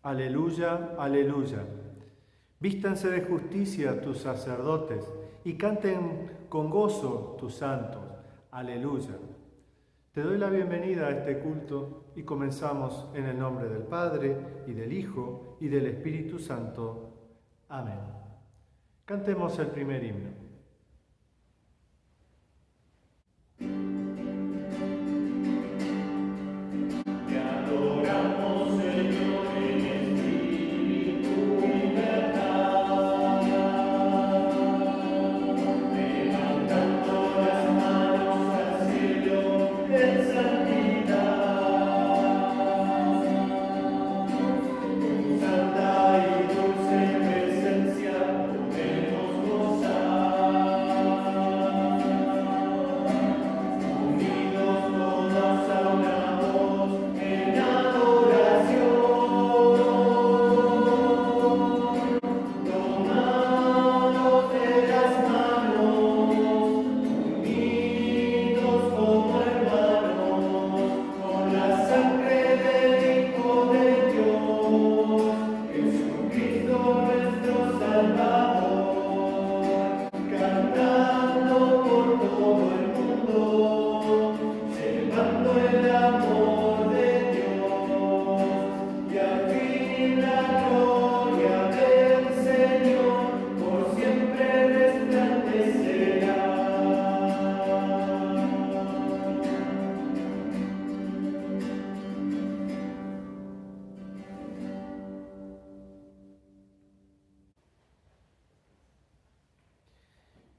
Aleluya, aleluya. Vístanse de justicia tus sacerdotes y canten con gozo tus santos. Aleluya. Te doy la bienvenida a este culto y comenzamos en el nombre del Padre, y del Hijo, y del Espíritu Santo. Amén. Cantemos el primer himno.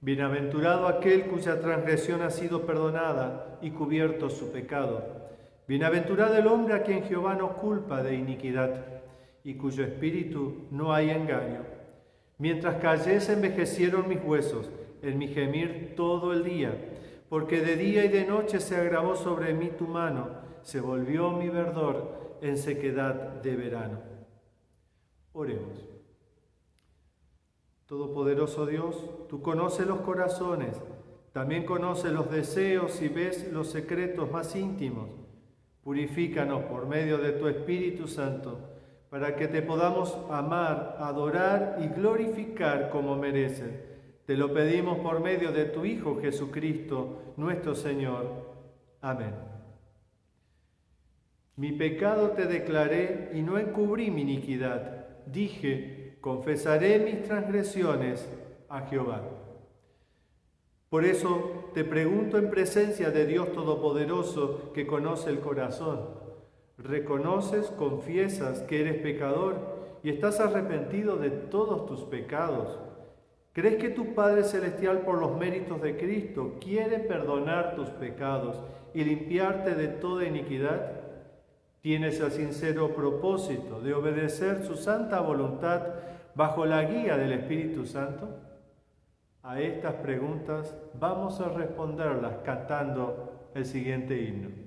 Bienaventurado aquel cuya transgresión ha sido perdonada y cubierto su pecado. Bienaventurado el hombre a quien Jehová no culpa de iniquidad y cuyo espíritu no hay engaño. Mientras callé se envejecieron mis huesos en mi gemir todo el día, porque de día y de noche se agravó sobre mí tu mano, se volvió mi verdor en sequedad de verano. Oremos. Todopoderoso Dios, tú conoces los corazones, también conoces los deseos y ves los secretos más íntimos. Purifícanos por medio de tu Espíritu Santo, para que te podamos amar, adorar y glorificar como mereces. Te lo pedimos por medio de tu Hijo Jesucristo, nuestro Señor. Amén. Mi pecado te declaré y no encubrí mi iniquidad. Dije: confesaré mis transgresiones a Jehová. Por eso te pregunto en presencia de Dios Todopoderoso, que conoce el corazón. ¿Reconoces, confiesas que eres pecador y estás arrepentido de todos tus pecados? ¿Crees que tu Padre Celestial, por los méritos de Cristo, quiere perdonar tus pecados y limpiarte de toda iniquidad? ¿Tienes el sincero propósito de obedecer su santa voluntad bajo la guía del Espíritu Santo? A estas preguntas vamos a responderlas cantando el siguiente himno.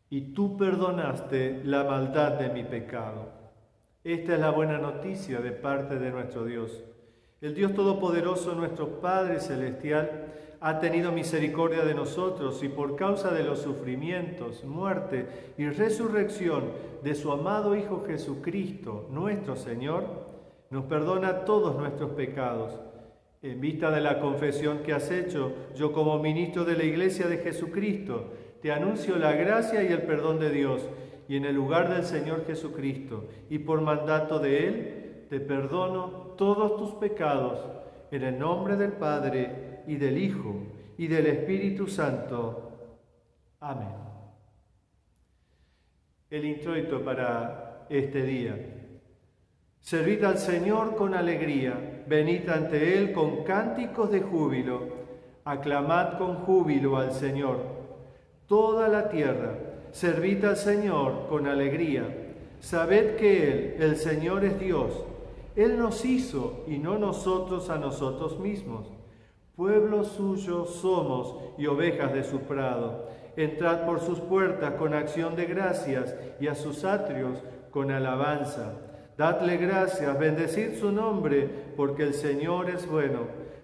Y tú perdonaste la maldad de mi pecado. Esta es la buena noticia de parte de nuestro Dios. El Dios Todopoderoso, nuestro Padre Celestial, ha tenido misericordia de nosotros y por causa de los sufrimientos, muerte y resurrección de su amado Hijo Jesucristo, nuestro Señor, nos perdona todos nuestros pecados. En vista de la confesión que has hecho, yo como ministro de la Iglesia de Jesucristo, te anuncio la gracia y el perdón de Dios, y en el lugar del Señor Jesucristo, y por mandato de Él, te perdono todos tus pecados, en el nombre del Padre, y del Hijo, y del Espíritu Santo. Amén. El introito para este día. Servid al Señor con alegría, venid ante Él con cánticos de júbilo, aclamad con júbilo al Señor. Toda la tierra, servid al Señor con alegría, sabed que Él, el Señor, es Dios. Él nos hizo y no nosotros a nosotros mismos. Pueblo suyo somos y ovejas de su prado. Entrad por sus puertas con acción de gracias y a sus atrios con alabanza. Dadle gracias, bendecid su nombre, porque el Señor es bueno.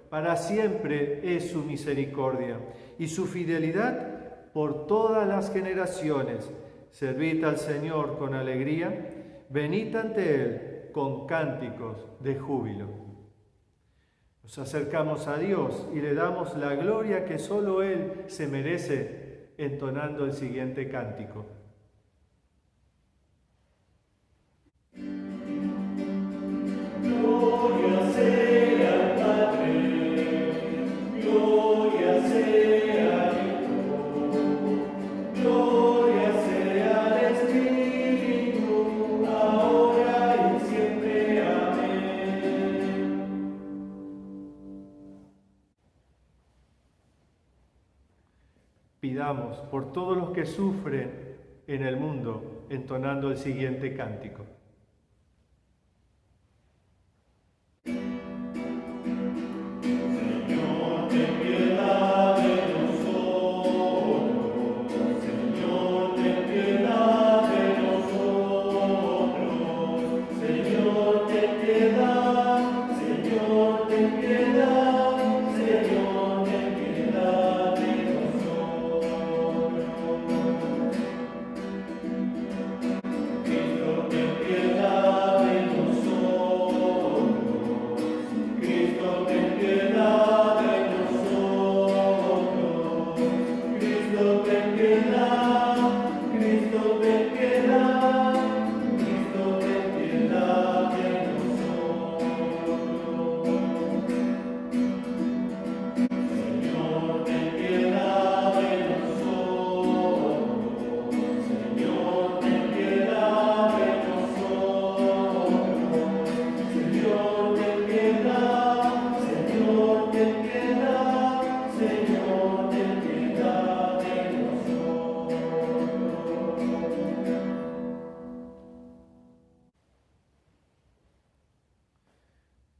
Para siempre es su misericordia y su fidelidad por todas las generaciones. Servid al Señor con alegría, venid ante Él con cánticos de júbilo. Nos acercamos a Dios y le damos la gloria que solo Él se merece, entonando el siguiente cántico. Gloria sea al Padre, gloria sea al Hijo, gloria sea al Espíritu, ahora y siempre. Amén. Pidamos por todos los que sufren en el mundo, entonando el siguiente cántico.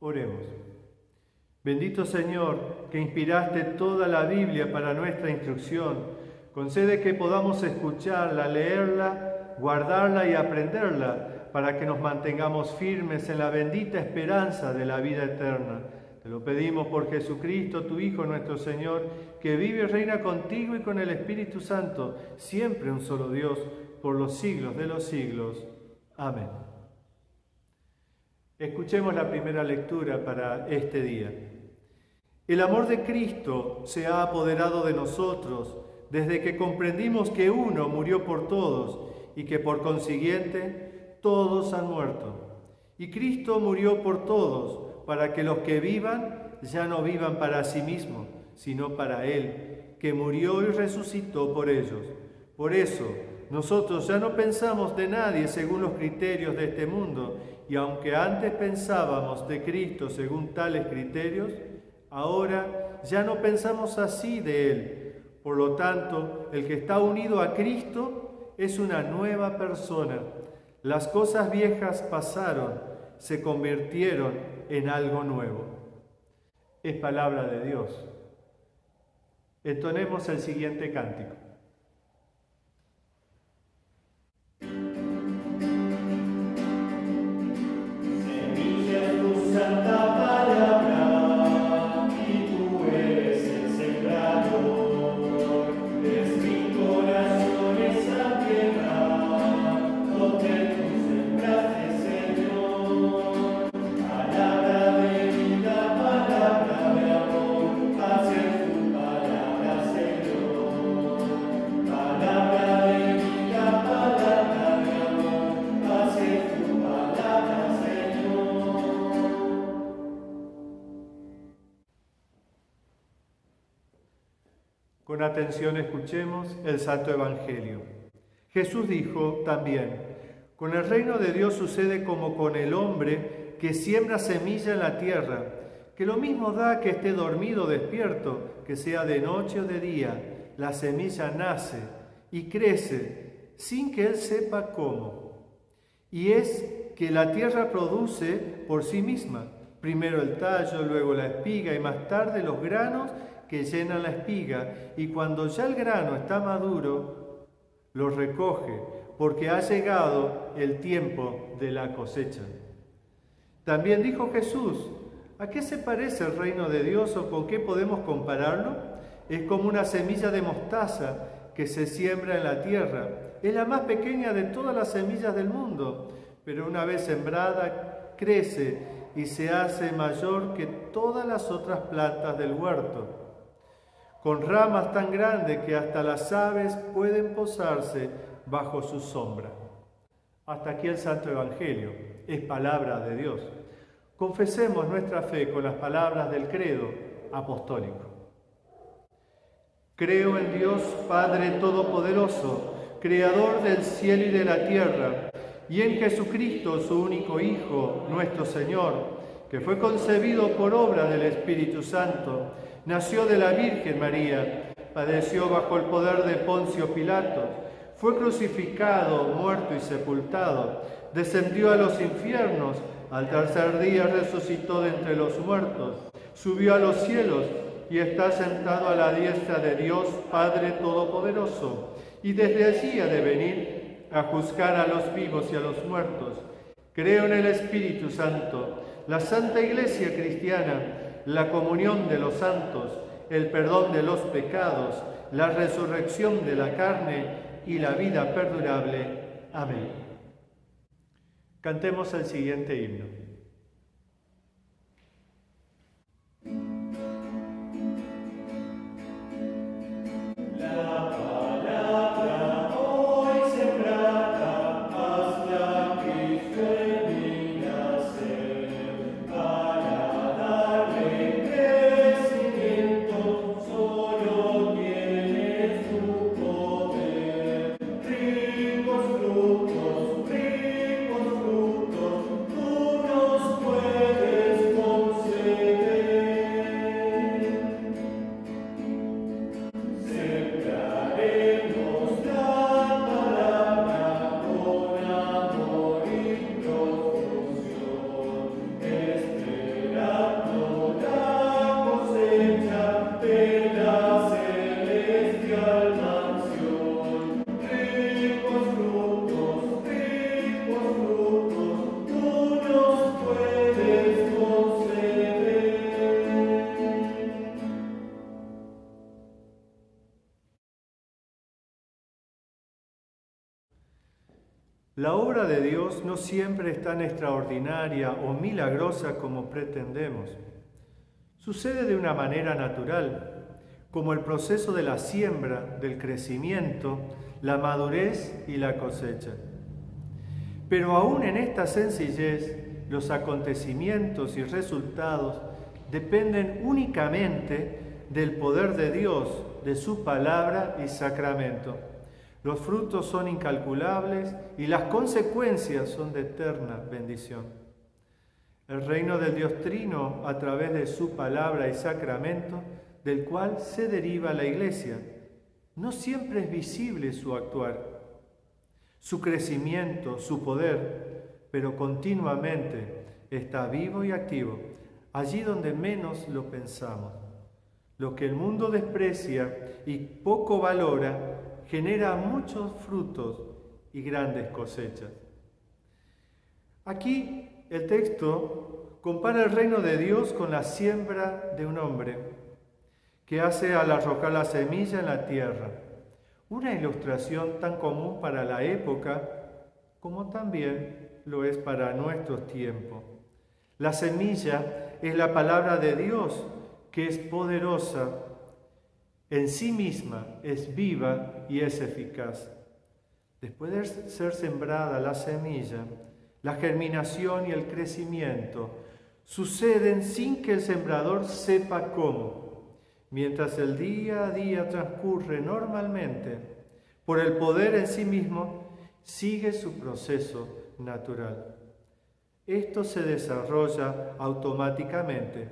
Oremos. Bendito Señor, que inspiraste toda la Biblia para nuestra instrucción, concede que podamos escucharla, leerla, guardarla y aprenderla, para que nos mantengamos firmes en la bendita esperanza de la vida eterna. Te lo pedimos por Jesucristo, tu Hijo, nuestro Señor, que vive y reina contigo y con el Espíritu Santo, siempre un solo Dios, por los siglos de los siglos. Amén. Escuchemos la primera lectura para este día. El amor de Cristo se ha apoderado de nosotros desde que comprendimos que uno murió por todos y que por consiguiente todos han muerto. Y Cristo murió por todos para que los que vivan ya no vivan para sí mismos, sino para Él, que murió y resucitó por ellos. Por eso, nosotros ya no pensamos de nadie según los criterios de este mundo, y aunque antes pensábamos de Cristo según tales criterios, ahora ya no pensamos así de Él. Por lo tanto, el que está unido a Cristo es una nueva persona. Las cosas viejas pasaron, se convirtieron en algo nuevo. Es palabra de Dios. Entonemos el siguiente cántico. Santa palabra, y tú eres el sembrador. Con atención escuchemos el Santo Evangelio. Jesús dijo también: con el reino de Dios sucede como con el hombre que siembra semilla en la tierra, que lo mismo da que esté dormido o despierto, que sea de noche o de día, la semilla nace y crece sin que él sepa cómo. Y es que la tierra produce por sí misma, primero el tallo, luego la espiga y más tarde los granos que llenan la espiga, y cuando ya el grano está maduro, lo recoge, porque ha llegado el tiempo de la cosecha. También dijo Jesús: ¿a qué se parece el reino de Dios o con qué podemos compararlo? Es como una semilla de mostaza que se siembra en la tierra. Es la más pequeña de todas las semillas del mundo, pero una vez sembrada crece y se hace mayor que todas las otras plantas del huerto, con ramas tan grandes que hasta las aves pueden posarse bajo su sombra. Hasta aquí el Santo Evangelio, es palabra de Dios. Confesemos nuestra fe con las palabras del credo apostólico. Creo en Dios Padre Todopoderoso, Creador del cielo y de la tierra, y en Jesucristo, su único Hijo, nuestro Señor, que fue concebido por obra del Espíritu Santo, nació de la Virgen María, padeció bajo el poder de Poncio Pilato, fue crucificado, muerto y sepultado, descendió a los infiernos, al tercer día resucitó de entre los muertos, subió a los cielos y está sentado a la diestra de Dios Padre Todopoderoso, y desde allí ha de venir a juzgar a los vivos y a los muertos. Creo en el Espíritu Santo, la Santa Iglesia Cristiana, la comunión de los santos, el perdón de los pecados, la resurrección de la carne y la vida perdurable. Amén. Cantemos el siguiente himno. La obra de Dios no siempre es tan extraordinaria o milagrosa como pretendemos. Sucede de una manera natural, como el proceso de la siembra, del crecimiento, la madurez y la cosecha. Pero aún en esta sencillez, los acontecimientos y resultados dependen únicamente del poder de Dios, de su palabra y sacramento. Los frutos son incalculables y las consecuencias son de eterna bendición. El reino del Dios Trino, a través de su palabra y sacramento, del cual se deriva la Iglesia, no siempre es visible su actuar, su crecimiento, su poder, pero continuamente está vivo y activo, allí donde menos lo pensamos. Lo que el mundo desprecia y poco valora, genera muchos frutos y grandes cosechas. Aquí el texto compara el reino de Dios con la siembra de un hombre que hace al arrojar la semilla en la tierra. Una ilustración tan común para la época como también lo es para nuestros tiempos. La semilla es la palabra de Dios, que es poderosa en sí misma, es viva y es eficaz. Después de ser sembrada la semilla, la germinación y el crecimiento suceden sin que el sembrador sepa cómo. mientras el día a día transcurre normalmente, por el poder en sí mismo, sigue su proceso natural. Esto se desarrolla automáticamente.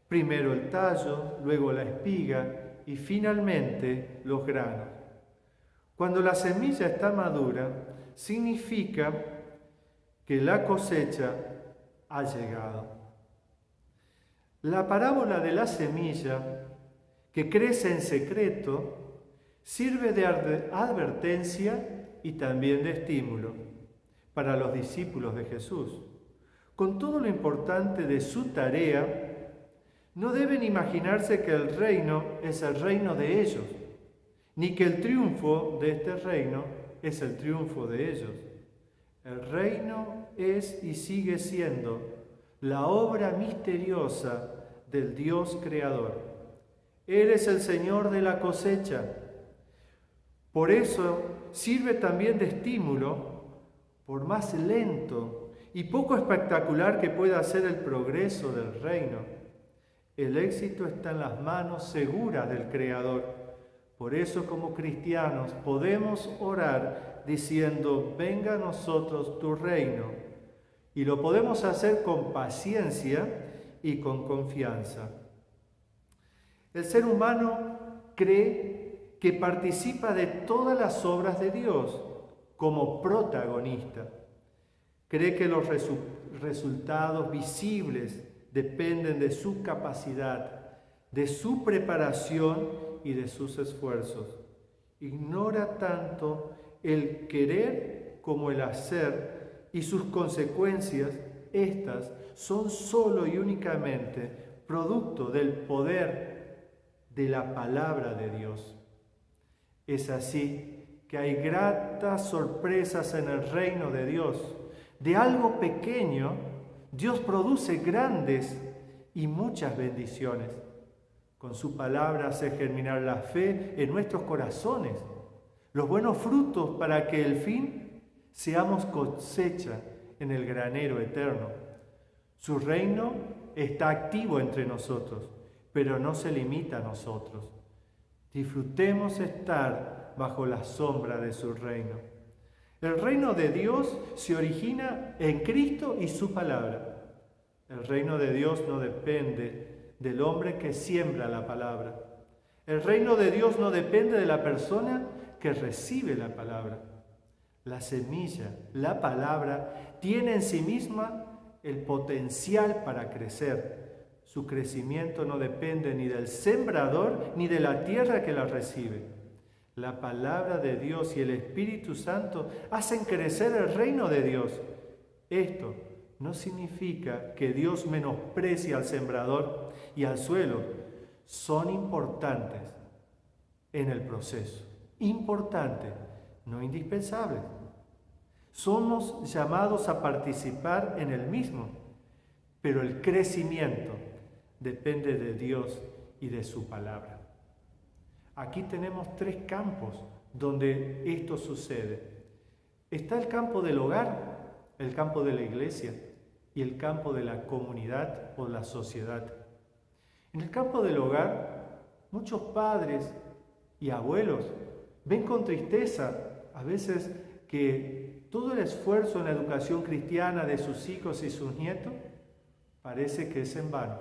Primero el tallo, luego la espiga y finalmente los granos. Cuando la semilla está madura, significa que la cosecha ha llegado. La parábola de la semilla, que crece en secreto, sirve de advertencia y también de estímulo para los discípulos de Jesús. Con todo lo importante de su tarea, no deben imaginarse que el reino es el reino de ellos, ni que el triunfo de este reino es el triunfo de ellos. El reino es y sigue siendo la obra misteriosa del Dios creador. Él es el Señor de la cosecha. Por eso sirve también de estímulo, por más lento y poco espectacular que pueda ser el progreso del reino. El éxito está en las manos seguras del Creador. Por eso, como cristianos, podemos orar diciendo: venga a nosotros tu reino. Y lo podemos hacer con paciencia y con confianza. El ser humano cree que participa de todas las obras de Dios como protagonista. Cree que los resultados visibles dependen de su capacidad, de su preparación y de sus esfuerzos. Ignora tanto el querer como el hacer y sus consecuencias. Estas son solo y únicamente producto del poder de la palabra de Dios. Es así que hay gratas sorpresas en el reino de Dios. De algo pequeño, Dios produce grandes y muchas bendiciones. Con su palabra hace germinar la fe en nuestros corazones, los buenos frutos para que al fin seamos cosecha en el granero eterno. Su reino está activo entre nosotros, pero no se limita a nosotros. Disfrutemos estar bajo la sombra de su reino. El reino de Dios se origina en Cristo y su palabra. El reino de Dios no depende del hombre que siembra la palabra. El reino de Dios no depende de la persona que recibe la palabra. La semilla, la palabra, tiene en sí misma el potencial para crecer. Su crecimiento no depende ni del sembrador ni de la tierra que la recibe. La palabra de Dios y el Espíritu Santo hacen crecer el reino de Dios. Esto no significa que Dios menosprecie al sembrador y al suelo. Son importantes en el proceso. Importantes, no indispensables. Somos llamados a participar en el mismo, pero el crecimiento depende de Dios y de su palabra. Aquí tenemos 3 campos donde esto sucede. Está el campo del hogar, el campo de la iglesia y el campo de la comunidad o la sociedad. En el campo del hogar, muchos padres y abuelos ven con tristeza a veces que todo el esfuerzo en la educación cristiana de sus hijos y sus nietos parece que es en vano.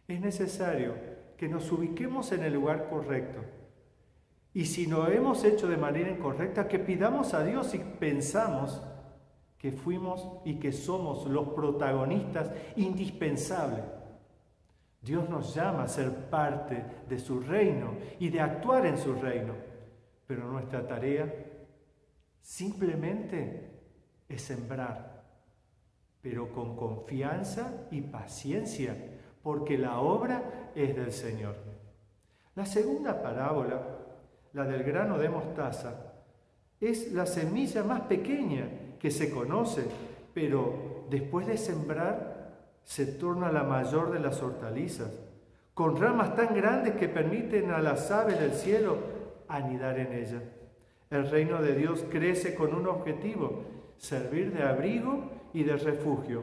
Es necesario que nos ubiquemos en el lugar correcto. Y si lo hemos hecho de manera incorrecta, que pidamos a Dios y pensamos que fuimos y que somos los protagonistas indispensables. Dios nos llama a ser parte de su reino y de actuar en su reino. Pero nuestra tarea simplemente es sembrar, pero con confianza y paciencia, porque la obra es del Señor. La segunda parábola, la del grano de mostaza, es la semilla más pequeña que se conoce, pero después de sembrar se torna la mayor de las hortalizas, con ramas tan grandes que permiten a las aves del cielo anidar en ella. El reino de Dios crece con un objetivo: servir de abrigo y de refugio.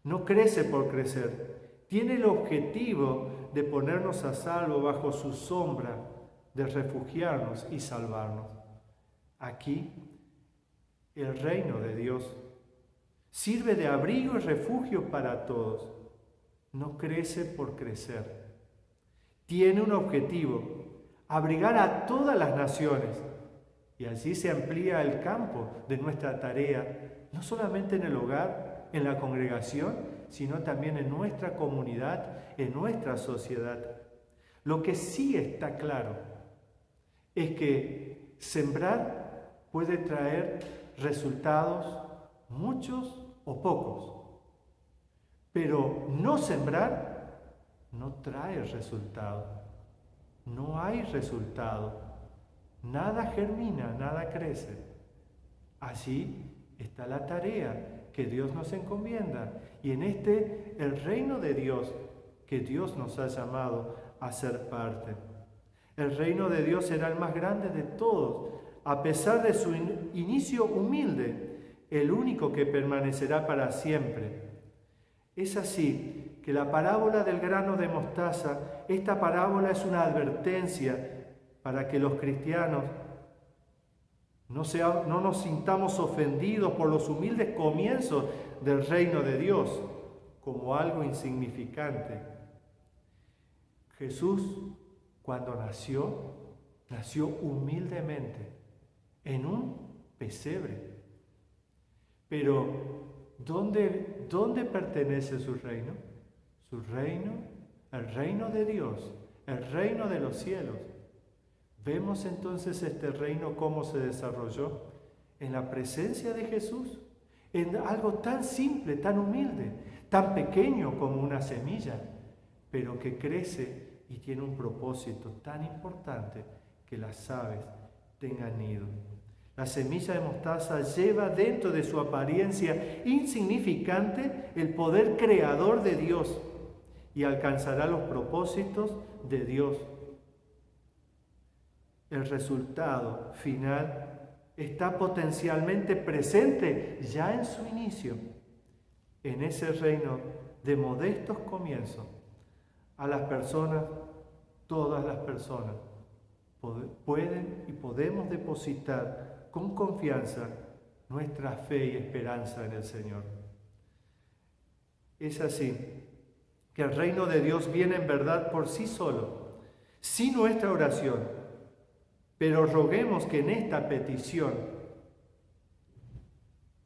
No crece por crecer. Tiene el objetivo de ponernos a salvo bajo su sombra, de refugiarnos y salvarnos. Aquí, el reino de Dios sirve de abrigo y refugio para todos. No crece por crecer. Tiene un objetivo: abrigar a todas las naciones. Y allí se amplía el campo de nuestra tarea, no solamente en el hogar, en la congregación, sino también en nuestra comunidad, en nuestra sociedad. Lo que sí está claro es que sembrar puede traer resultados, muchos o pocos. Pero no sembrar no trae resultado. No hay resultado. Nada germina, nada crece. Allí está la tarea que Dios nos encomienda. Y en el reino de Dios que Dios nos ha llamado a ser parte. El reino de Dios será el más grande de todos, a pesar de su inicio humilde, el único que permanecerá para siempre. Es así que la parábola del grano de mostaza, esta parábola es una advertencia para que los cristianos no nos sintamos ofendidos por los humildes comienzos del reino de Dios como algo insignificante. Jesús, cuando nació humildemente en un pesebre. Pero ¿dónde pertenece su reino? Su reino, el reino de Dios, el reino de los cielos. Vemos entonces este reino cómo se desarrolló en la presencia de Jesús, en algo tan simple, tan humilde, tan pequeño como una semilla, pero que crece y tiene un propósito tan importante que las aves tengan nido. La semilla de mostaza lleva dentro de su apariencia insignificante el poder creador de Dios y alcanzará los propósitos de Dios. El resultado final está potencialmente presente ya en su inicio, en ese reino de modestos comienzos. A las personas, todas las personas, pueden y podemos depositar con confianza nuestra fe y esperanza en el Señor. Es así que el reino de Dios viene en verdad por sí solo, sin nuestra oración. Pero roguemos que en esta petición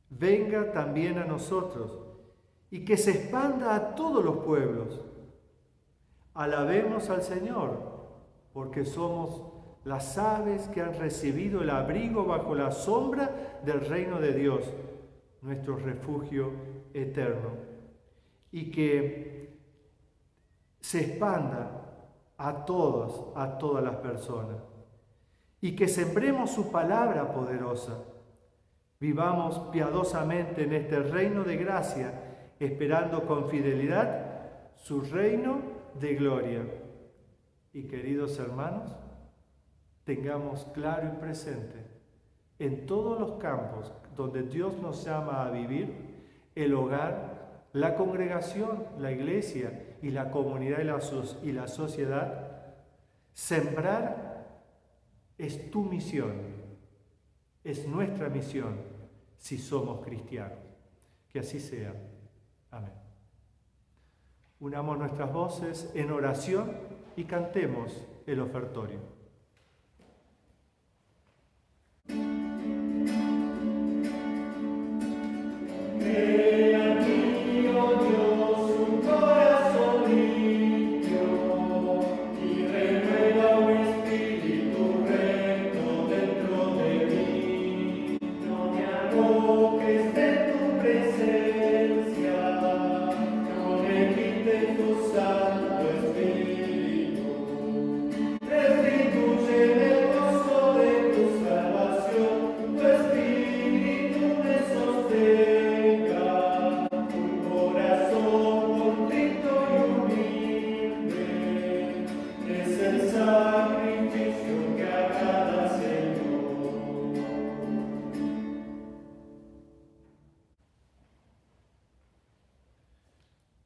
venga también a nosotros y que se expanda a todos los pueblos. Alabemos al Señor, porque somos las aves que han recibido el abrigo bajo la sombra del reino de Dios, nuestro refugio eterno, y que se expanda a todas las personas. Y que sembremos su palabra poderosa. Vivamos piadosamente en este reino de gracia, esperando con fidelidad su reino de gloria. Y queridos hermanos, tengamos claro y presente en todos los campos donde Dios nos llama a vivir, el hogar, la congregación, la iglesia y la comunidad y la sociedad, sembrar es tu misión, es nuestra misión si somos cristianos. Que así sea. Amén. Unamos nuestras voces en oración y cantemos el ofertorio.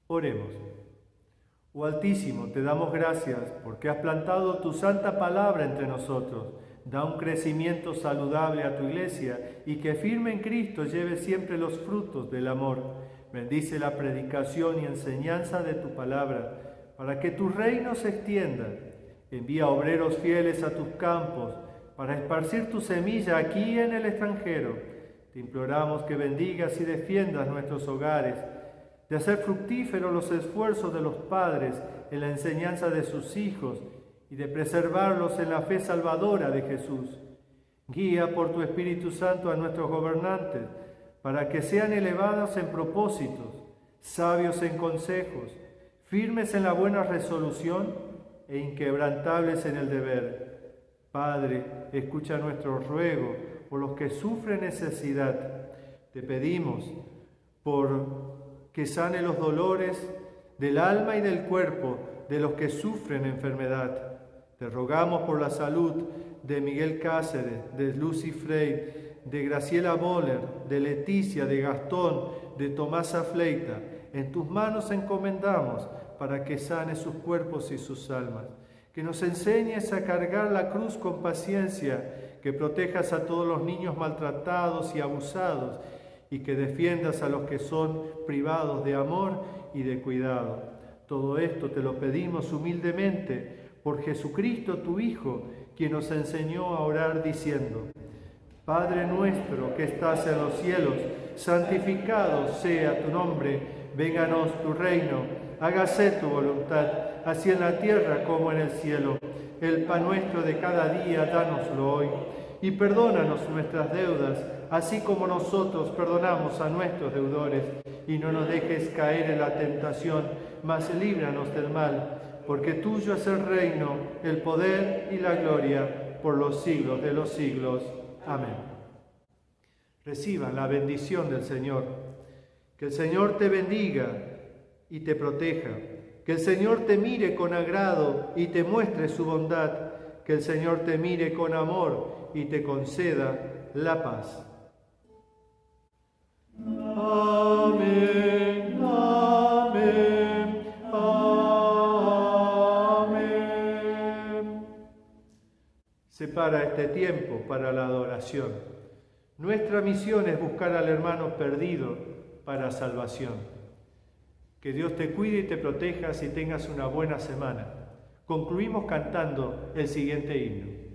Oremos. Oh Altísimo, te damos gracias porque has plantado tu santa palabra entre nosotros. Da un crecimiento saludable a tu iglesia y que firme en Cristo lleve siempre los frutos del amor. Bendice la predicación y enseñanza de tu palabra para que tu reino se extienda. Envía obreros fieles a tus campos para esparcir tu semilla aquí en el extranjero. Te imploramos que bendigas y defiendas nuestros hogares, de hacer fructíferos los esfuerzos de los padres en la enseñanza de sus hijos y de preservarlos en la fe salvadora de Jesús. Guía por tu Espíritu Santo a nuestros gobernantes, para que sean elevados en propósitos, sabios en consejos, firmes en la buena resolución e inquebrantables en el deber. Padre, escucha nuestro ruego por los que sufren necesidad. Te pedimos por que sane los dolores del alma y del cuerpo de los que sufren enfermedad. Te rogamos por la salud de Miguel Cáceres, de Lucy Frey, de Graciela Boller, de Leticia, de Gastón, de Tomasa Fleita. En tus manos encomendamos para que sane sus cuerpos y sus almas. Que nos enseñes a cargar la cruz con paciencia, que protejas a todos los niños maltratados y abusados, y que defiendas a los que son privados de amor y de cuidado. Todo esto te lo pedimos humildemente por Jesucristo tu Hijo, quien nos enseñó a orar diciendo: Padre nuestro que estás en los cielos, santificado sea tu nombre, vénganos tu reino, hágase tu voluntad, así en la tierra como en el cielo. El pan nuestro de cada día, dánoslo hoy, y perdónanos nuestras deudas, así como nosotros perdonamos a nuestros deudores, y no nos dejes caer en la tentación, mas líbranos del mal, porque tuyo es el reino, el poder y la gloria, por los siglos de los siglos. Amén. Reciban la bendición del Señor. Que el Señor te bendiga y te proteja. Que el Señor te mire con agrado y te muestre su bondad. Que el Señor te mire con amor y te conceda la paz. Amén, amén, amén. Separa este tiempo para la adoración. Nuestra misión es buscar al hermano perdido para salvación. Que Dios te cuide y te proteja y tengas una buena semana. Concluimos cantando el siguiente himno.